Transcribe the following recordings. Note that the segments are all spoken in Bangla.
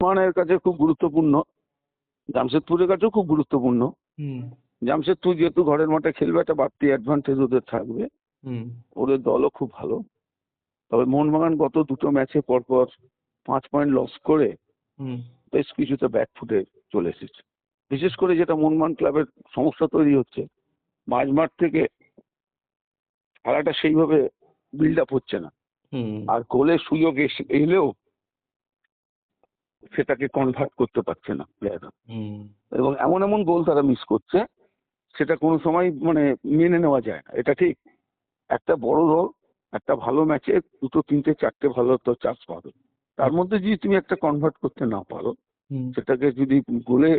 মোহনবাগানের কাছে খুব গুরুত্বপূর্ণ, জামশেদপুরের কাছেও খুব গুরুত্বপূর্ণ। জামশেদপুর যেহেতু ঘরের মাঠে খেলবে, একটা বাড়তি অ্যাডভান্টেজ ওদের থাকবে। ওদের দলও খুব ভালো। তবে মোহনবাগান গত দুটো ম্যাচে পরপর 5 পয়েন্ট লস করে বেশ কিছুটা ব্যাকফুটে চলে এসেছে। বিশেষ করে যেটা মোহনবাগান ক্লাবের সমস্যা তৈরি হচ্ছে, মাঝমাঠ থেকে খেলাটা সেইভাবে বিল্ড আপ হচ্ছে না, আর গোলের সুযোগ এলেও সেটাকে কনভার্ট করতে পারছে না প্লেয়াররা, এবং এমন এমন গোল তারা মিস করছে সেটা কোনো সময় মানে মেনে নেওয়া যায় না। এটা ঠিক, একটা বড় দল একটা ভালো ম্যাচে 2, 3, 4 ভালো তো চান্স পাবে, তার মধ্যে যদি তুমি একটা কনভার্ট করতে না পারো, সেটাকে যদি গোলে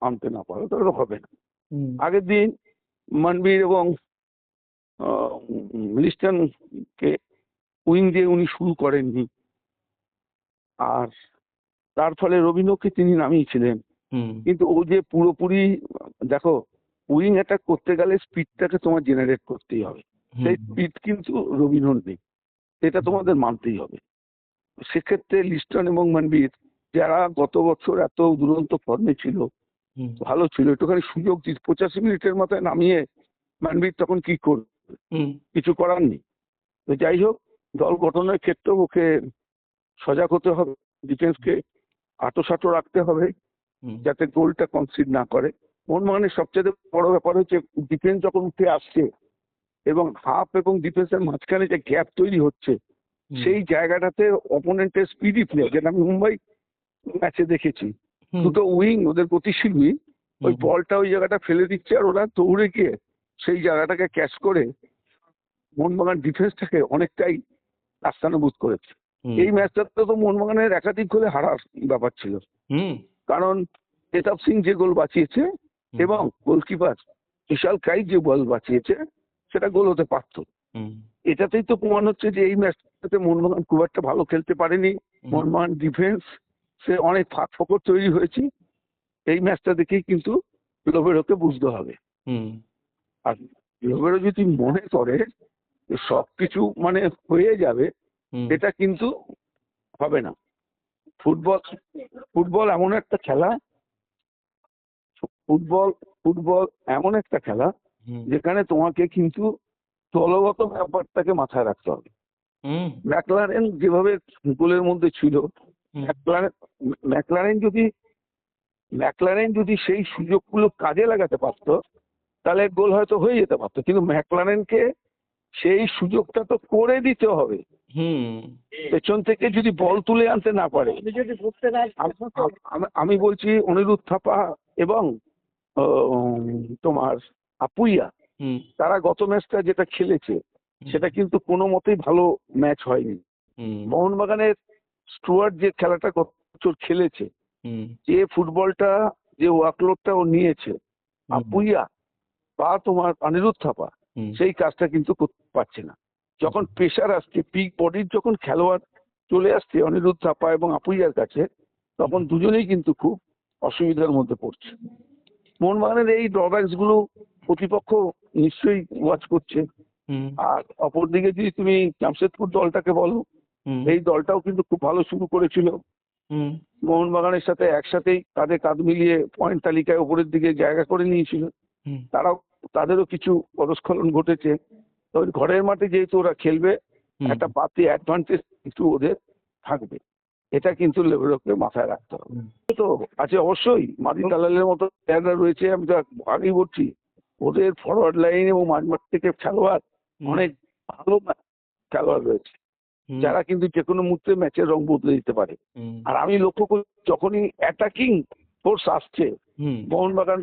আনতে না পারো, তাহলে হবে না। আগের দিন মানবীর এবং লিস্টনকে উইং দিয়ে উনি শুরু করেননি, আর তার ফলে রবিনকে তিনি নামিয়েছিলেন। কিন্তু ও যে পুরোপুরি, দেখো, উইং অ্যাটাক করতে গেলে স্পিডটাকে তোমার জেনারেট করতেই হবে, সেই স্পিড কিন্তু রবিনর নেই, এটা তোমাদের মানতেই হবে। সেক্ষেত্রে লিস্টন এবং মানবীর, যারা গত বছর এত দুরন্ত ফর্মে ছিল, ভালো ছিল, একটুখানি সুযোগ 85 মিনিটের মাথায় নামিয়ে মানবীর তখন কি করবে, কিছু করার নেই। তো যাই হোক, দল গঠনের ক্ষেত্রেও ওকে সজাগ হতে হবে, ডিফেন্সকে আঁটো রাখতে হবে যাতে গোলটা কনসিড না করে। মোহনবাগানের সবচেয়ে বড় ব্যাপার হচ্ছে ডিফেন্স যখন উঠে আসছে এবং হাফ এবং ডিফেন্সের মাঝখানে যে গ্যাপ তৈরি হচ্ছে, সেই জায়গাটাতে অপোনেন্টের স্পিডি প্লেয়ার, যেটা আমি মুম্বাই ম্যাচে দেখেছি, দুটো উইং ওদের গতিশীল উইং, ওই বলটা ওই জায়গাটা ফেলে দিচ্ছে আর ওরা দৌড়ে গিয়ে সেই জায়গাটাকে ক্যাচ করে মোহনবাগান ডিফেন্সটাকে অনেকটাই আস্তানুভূত করেছে। এই ম্যাচটাতে তো মোহনবাগানের একাধিক গোলে হারার ব্যাপার ছিল, কারণ প্রতাপ সিং যে গোল বাঁচিয়েছে এবং গোলকিপার বিশাল কাই যে বল বাঁচিয়েছে, সেটা গোল হতে পারত। এটাতেই তো প্রমাণ হচ্ছে যে এই ম্যাচটাতে মোহনবাগান খুব একটা ভালো খেলতে পারেনি। মোহনবাগান ডিফেন্স সে অনেক ফাঁক ফোকর তৈরি হয়েছে। এই ম্যাচটা দেখেই কিন্তু লোবেরোকে বুঝতে হবে। আর লোবেরো যদি মনে করে যে সবকিছু মানে হয়ে যাবে, এটা কিন্তু হবে না। ফুটবল এমন একটা খেলা, ফুটবল এমন একটা খেলা যেখানে তোমাকে কিন্তু দলগত ব্যাপারটাকে মাথায় রাখতে হবে। ম্যাকলারেন যেভাবে গোলের মধ্যে ছিল, ম্যাকলারেন যদি সেই সুযোগগুলো কাজে লাগাতে পারতো, তাহলে গোল হয়তো হয়ে যেতে পারতো, কিন্তু ম্যাকলারেনকে সেই সুযোগটা তো করে দিতে হবে। পেছন থেকে যদি বল তুলে আনতে না পারে, আমি বলছি অনিরুদ্ধ থাপা এবং তোমার আপুইয়া, তারা গত ম্যাচটা যেটা খেলেছে সেটা কিন্তু কোনো মতেই ভালো ম্যাচ হয়নি। মোহনবাগানের স্টুয়ার্ট যে খেলাটা গত বছর খেলেছে, যে ফুটবলটা, যে ওয়ার্কলোডটা ও নিয়েছে, আপুইয়া বা তোমার অনিরুদ্ধ থাপা সেই কাজটা কিন্তু করতে পারছে না। যখন প্রেশার আসছে, পিক বডির যখন খেলোয়াড় চলে আসছে অনিরুদ্ধ থাপা এবং আপুইয়ার কাছে, তখন দুজনেই কিন্তু খুব অসুবিধার মধ্যে পড়ছে। মোহনবাগানের এই ড্রব্যাকস গুলো প্রতিপক্ষ নিশ্চয়ই ওয়াচ করছে। আর অপরদিকে যদি তুমি জামশেদপুর দলটাকে বলো, এই দলটাও কিন্তু খুব ভালো শুরু করেছিল, মোহনবাগানের সাথে একসাথেই কাঁধে কাঁধ মিলিয়ে পয়েন্ট তালিকায় উপরের দিকে জায়গা করে নিয়েছিল। তাদেরও কিছু পদস্খলন ঘটেছে। তবে ঘরের মাঠে যেহেতু ওরা খেলবে, একটা বাড়তি অ্যাডভান্টেজ কিন্তু ওদের থাকবে, এটা কিন্তু লেবেরোকে মাথায় রাখতে হবে। তো আছে অবশ্যই, মাদি দালালের মতো প্লেয়াররা রয়েছে, আমি তো আগেই বলছি, ওদের ফরওয়ার্ড লাইন এবং মাঝমাঠ থেকে খেলোয়াড় অনেক ভালো খেলোয়াড় রয়েছে, যারা কিন্তু যে কোনো মুহূর্তে ম্যাচের রং বদলে দিতে পারে। আর আমি লক্ষ্য করি, যখনই অ্যাটাকিং ফোর্স আসছে মোহনবাগান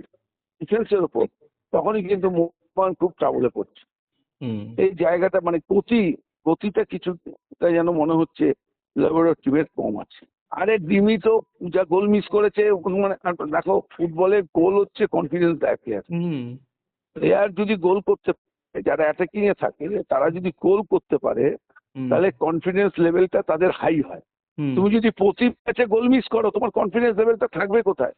ডিফেন্সের ওপর, তখনই কিন্তু মোহনবাগান খুব ট্রাবলে পড়ছে। এই জায়গাটা মানে গতিটা কিছুটা যেন মনে হচ্ছে লেবেরোর টিমের কম আছে। আরে ডিমি তো যা গোল মিস করেছে, মানে দেখো, ফুটবলে গোল হচ্ছে কনফিডেন্স দেয় প্লেয়ার। প্লেয়ার যদি গোল করতে পারে, যারা অ্যাটাকিং এ থাকে, তারা যদি গোল করতে পারে, তাহলে কনফিডেন্স লেভেলটা তাদের হাই হয়। তুমি যদি প্রতি ম্যাচে গোল মিস করো, তোমার কনফিডেন্স লেভেলটা থাকবে কোথায়?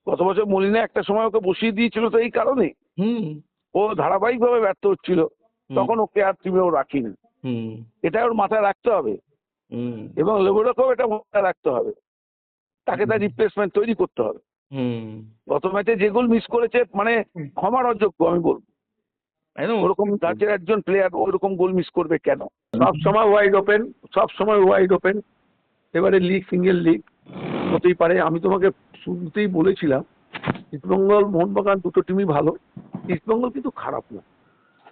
গত বছর মলিনা একটা সময় ওকে বসিয়ে দিয়েছিল তো এই কারণে, ও ধারাবাহিকভাবে ব্যর্থ হচ্ছিল, তখন ওকে আর টিমেও রাখিনি। এটা ওর মাথায় রাখতে হবে এবং লেবেরোকেও এটা মাথায় রাখতে হবে। তাকে তার রিপ্লেসমেন্ট তৈরি করতে হবে। গত ম্যাচে যে গোল মিস করেছে মানে ক্ষমার অযোগ্য আমি বলবো। ওরকম ধাঁচের একজন প্লেয়ার ওরকম গোল মিস করবে কেন? সব সময় ওয়াইড ওপেন। এবারে লিগ সিঙ্গেল লিগ হতেই পারে। আমি তোমাকে শুরুতেই বলেছিলাম ইস্টবেঙ্গল মোহনবাগান দুটো টিমই ভালো, ইস্টবেঙ্গল কিন্তু খারাপ না।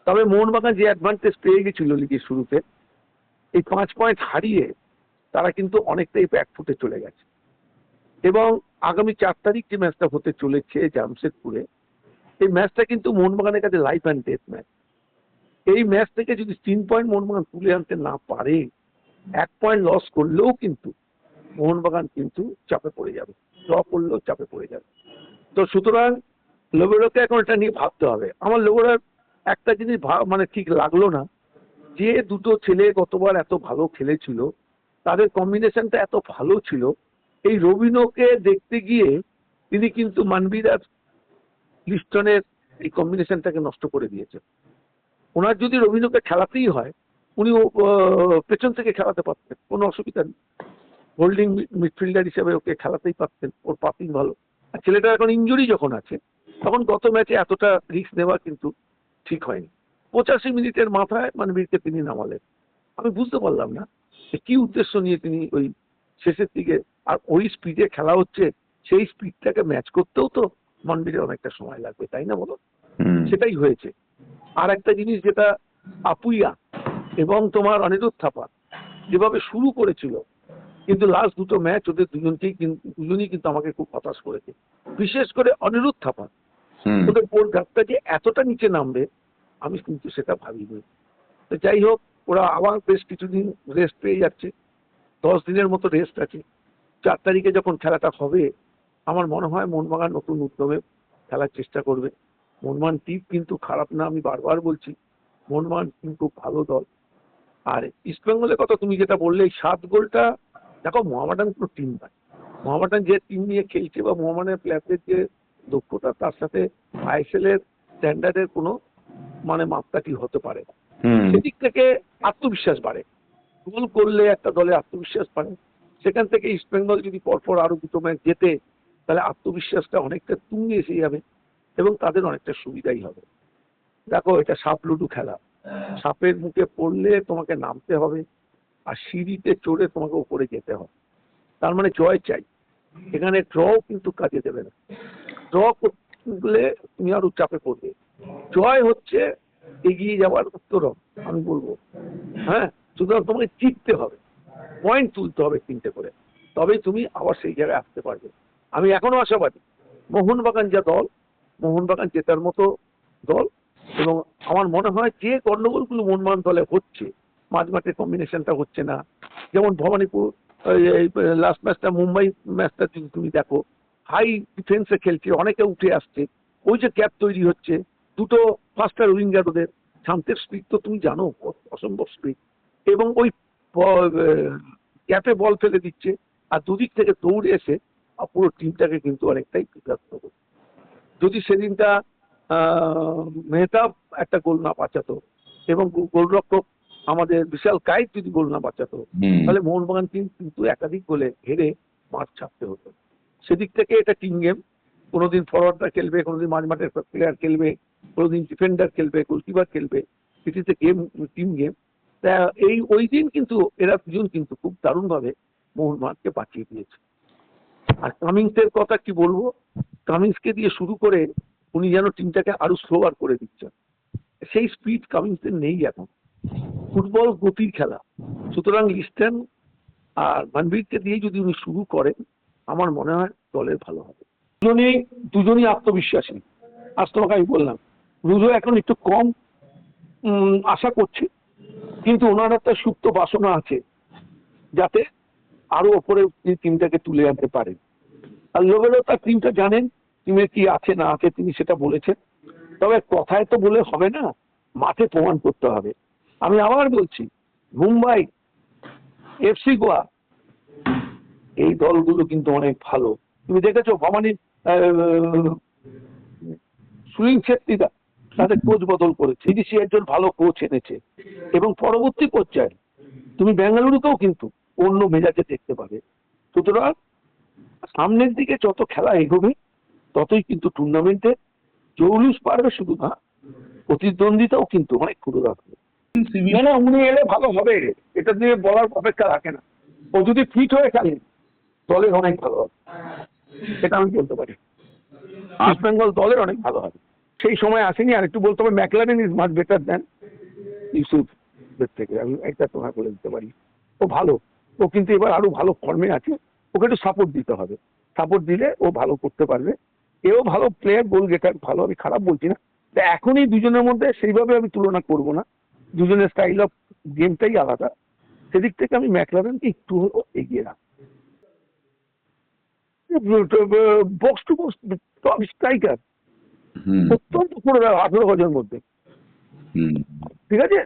তবে মোহনবাগান যে অ্যাডভান্টেজ পেয়ে গেছিল লিগের শুরুতে, এই 5 পয়েন্ট হারিয়ে তারা কিন্তু অনেকটাই ব্যাকফুটে চলে গেছে। এবং আগামী 4 তারিখ যে ম্যাচটা হতে চলেছে জামশেদপুরে, এই ম্যাচটা কিন্তু মোহনবাগানের কাছে লাইফ অ্যান্ড ডেথ ম্যাচ। এই ম্যাচ থেকে যদি 3 পয়েন্ট মোহনবাগান তুলে আনতে না পারে, 1 পয়েন্ট লস করলেও কিন্তু মোহনবাগান কিন্তু চাপে পড়ে যাবে, ড্র করলেও চাপে পড়ে যাবে। তো সুতরাং লোবেরোকে এখন এটা নিয়ে ভাবতে হবে। আমার লোবেরোর একটা জিনিস মানে ঠিক লাগলো না, যে দুটো ছেলে গতবার এত ভালো খেলেছিল, তাদের কম্বিনেশনটা এত ভালো ছিল, এই রবিনোকে দেখতে গিয়ে তিনি কিন্তু মানবীর আর লিস্টনের এই কম্বিনেশনটাকে নষ্ট করে দিয়েছেন। ওনার যদি রবিনোকে খেলাতেই হয়, উনি পেছন থেকে খেলাতে পারতেন, কোনো অসুবিধা নেই। হোল্ডিং মিডফিল্ডার হিসেবে ওকে খেলাতেই পারতেন, ওর পাসিং ভালো। আর ছেলেটা এখন ইনজুরি যখন আছে, তখন গত ম্যাচে এতটা রিস্ক নেওয়া কিন্তু ঠিক হয়নি। 85 মিনিটের মাথায় মানবীরকে তিনি নামালেন। আমি বুঝতে পারলাম না কি উদ্দেশ্য নিয়ে তিনি ওই শেষের দিকে, আর ওই স্পিডে খেলা হচ্ছে, সেই স্পিডটাকে ম্যাচ করতেও তো মানবীরের অনেকটা সময় লাগবে, তাই না বলো? সেটাই হয়েছে। আর একটা জিনিস যেটা আপুইয়া এবং তোমার অনিরুদ্ধ থাপা যেভাবে শুরু করেছিল, কিন্তু লাস্ট দুটো ম্যাচ ওদের দুজনই কিন্তু আমাকে খুব হতাশ করেছে। বিশেষ করে অনিরুদ্ধ থাপা, ওদের বোর ঘাটটা যে এতটা নিচে নামবে আমি কিন্তু সেটা ভাবিনি। তো যাই হোক, ওরা আবার বেশ কিছুদিন রেস্ট পেয়ে যাচ্ছে, 10 দিনের মতো রেস্ট আছে। 4 তারিখে যখন খেলাটা হবে, আমার মনে হয় মোহনবাগান নতুন উদ্যমে খেলার চেষ্টা করবে। মোহনবাগান টিম কিন্তু খারাপ না, আমি বারবার বলছি, মোহনবাগান টিম খুব ভালো দল। আর ইস্টবেঙ্গলের কথা তুমি যেটা বললে, এই 7 গোলটা, দেখো মোহামেডান কোনো টিম নয়। মোহামেডান যে টিম নিয়ে খেলছে বা মোহামেডানের প্লেয়ারদের যে দক্ষতা, তার সাথে আইএসএল এর স্ট্যান্ডার্ডের কোনো মানে মাপকাঠি হতে পারে না। সেদিক থেকে আত্মবিশ্বাস বাড়ে, গোল করলে একটা দলে আত্মবিশ্বাস বাড়ে। সেখান থেকে ইস্টবেঙ্গল যদি পরপর আরো দুটো ম্যাচ জেতে, তাহলে আত্মবিশ্বাসটা অনেকটা তুঙ্গে এসে যাবে এবং তাদের অনেকটা সুবিধাই হবে। দেখো, এটা সাপ লুডু খেলা, সাপের মুখে পড়লে তোমাকে নামতে হবে, আর সিঁড়িতে চড়ে তোমাকে উপরে যেতে হবে। তার মানে জয় চাই। এখানে ড্রও কিন্তু কাজে দেবে না, ড্র করলে তুমি আরো চাপে পড়বে। জয় হচ্ছে এগিয়ে যাওয়ার উত্তরণ, আমি বলবো। হ্যাঁ, সুতরাং তোমাকে জিততে হবে, পয়েন্ট তুলতে হবে 3টে করে, তবেই তুমি আবার সেই জায়গায় আসতে পারবে। আমি এখনো আশাবাদী, মোহনবাগান যা দল, মোহনবাগান জেতার মতো দল। এবং আমার মনে হয় যে গন্ডগোলগুলো মোহনবাগান দলে হচ্ছে, মাঝমাঠের কম্বিনেশনটা হচ্ছে না, যেমন ভবানীপুর লাস্ট ম্যাচটা, মুম্বাই ম্যাচটা যদি তুমি দেখো, হাই ডিফেন্সে খেলছে, অনেকে উঠে আসছে, ওই যে গ্যাপ তৈরি হচ্ছে, দুটো ফাস্টার উইঙ্গার, ওদের শান্তের স্পিড তো তুমি জানো, অসম্ভব স্পিড, এবং ওই গ্যাপে বল ফেলে দিচ্ছে, আর দুদিক থেকে দৌড়ে এসে পুরো টিমটাকে কিন্তু অনেকটাই বিধ্বস্ত করছে। যদি সেদিনটা মেহতাব একটা গোল না বাঁচাতো এবং গোলরক্ষক আমাদের বিশাল কায়েত যদি গোল না বাঁচাতো, তাহলে মোহনবাগান টিম কিন্তু একাধিক গোলে হেরে মাঠ ছাড়তে হতো। সেদিক থেকে এটা টিম গেম, কোনোদিন ফরওয়ার্ডরা খেলবে, কোনোদিন মাঝমাঠের প্লেয়ার খেলবে, কোনোদিন ডিফেন্ডার খেলবে, গোলকিপার খেলবে, it is a game, team game. তা ওই দিন কিন্তু এরা দুজন কিন্তু খুব দারুণভাবে মোহনবাগানকে বাঁচিয়ে দিয়েছে। আর কামিন্সের কথা কি বলবো, কামিন্সকে দিয়ে শুরু করে উনি যেন টিমটাকে আরো স্লোয়ার করে দিচ্ছেন, সেই স্পিড কামিন্সের নেই এখন। ফুটবল গতির খেলা, সুতরাং লিস্টন আর মানবীরকে দিয়ে যদি উনি শুরু করেন, আমার মনে হয় দলের ভালো হবে। দুজনই আত্মবিশ্বাসী। আজ তোমাকে আমি বললাম, রুজো এখন একটু কম আশা করছে, কিন্তু ওনার একটা সুপ্ত বাসনা আছে যাতে আরো ওপরে টিমটাকে তুলে আনতে পারেন। আর লোবেরো তার টিমটা জানেন, টিমে কি আছে না আছে তিনি সেটা বলেছেন। তবে কথায় তো বলে হবে না, মাঠে প্রমাণ করতে হবে। আমি আবার বলছি, মুম্বাই, এফসি গোয়া, এই দলগুলো কিন্তু অনেক ভালো। তুমি দেখেছো ভবানী সুনীল ছেত্রীরা তাদের কোচ বদল করেছে, সিডিসি একজন ভালো কোচ এনেছে, এবং পরবর্তী পর্যায়ে তুমি বেঙ্গালুরুতেও কিন্তু অন্য মেজাজে দেখতে পাবে। সুতরাং সামনের দিকে যত খেলা এগোবে ততই কিন্তু টুর্নামেন্টে জৌলুস পারবে শুধু না, প্রতিদ্বন্দ্বিতাও কিন্তু অনেক ক্ষুদ্র রাখবে। না উনি এলে ভালো হবে, এটা দিয়ে বলার অপেক্ষা রাখে না। ও যদি ফিট হয়ে খেলে দলের অনেক ভালো হবে, এটা আমি বলতে পারি। ইস্ট বেঙ্গল দলের অনেক ভালো হবে। সেই সময় আসেনি। আর একটু বলতে হবে McLaren is much better than Yusuf থেকে, আমি একটা তোমাকে বলে দিতে পারি। ও ভালো, ও কিন্তু এবার আরো ভালো ফর্মে আছে, ওকে একটু সাপোর্ট দিতে হবে। সাপোর্ট দিলে ও ভালো করতে পারবে। এও ভালো প্লেয়ার, গোল গেটার ভালো, আমি খারাপ বলছি না। তা এখন এই দুজনের মধ্যে সেইভাবে আমি তুলনা করব না, দুজনের স্টাইল অফ গেমটাই আলাদা। সেদিক থেকে আমি ম্যাকলারেনকে একটু হলেও এগিয়ে রাখবো। Box to box top striker, অত্যন্ত করে 18 গজের মধ্যে, ঠিক আছে।